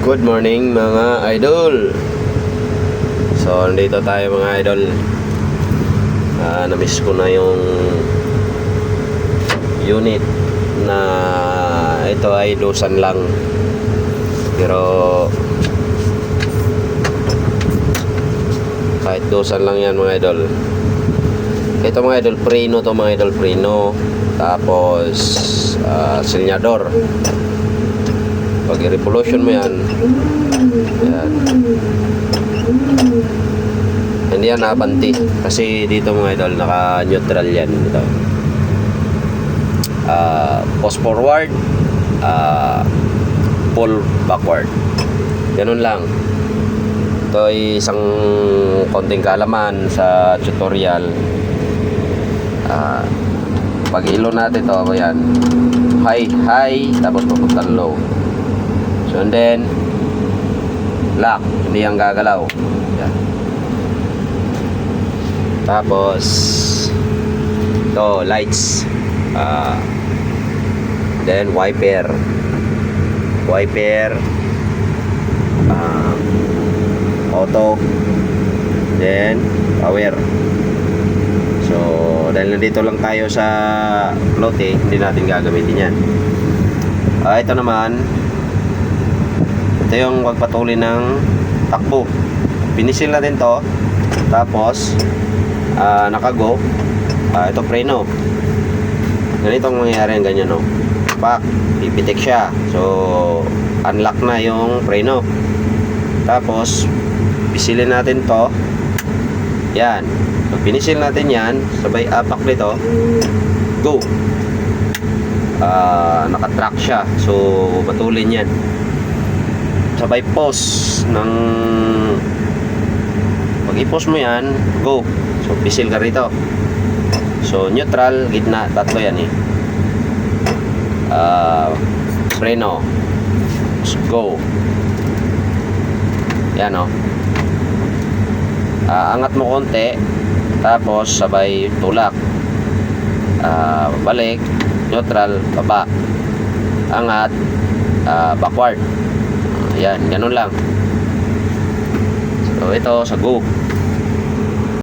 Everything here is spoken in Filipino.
Good morning mga idol. So nandito tayo mga idol. Na-miss ko na yung unit na ito ay lusan lang. Pero kahit lusan lang yan mga idol. Ito mga idol, preno to mga idol, preno. Tapos silyador. Pag i-revolution mo yan, hindi yan nabanti kasi dito mga idol naka neutral yan ito. Post forward, pull backward, ganun lang. Ito ay isang konting kaalaman sa tutorial. Pag ilo natin ito, yan, high tapos papuntang low. So and then lock, hindi yang gagalaw. Yan. Tapos ito lights, then wiper, auto, then power. So dahil nandito lang tayo sa lote, hindi natin gagamitin yan. Ito naman, ito yung magpatuloy ng takbo. Pinisil natin to, tapos nakago. Ito preno. Ganito ang mangyayari ng ganyan, no? Pak, pipitik siya. So unlock na yung preno. Tapos pisilin natin to. Yan. Pag pinisil natin yan, sabay apak nito, go. Nakatrack siya. So matulin yan. Sabay pause ng pag i-pause mo yan, go. So pisil ka rito. So neutral, gitna, tatlo yan eh. Preno, go. Yan o. Angat mo konti, tapos sabay tulak. Balik, neutral, baba. Angat, backward. Yan, ganun lang. So ito sa go.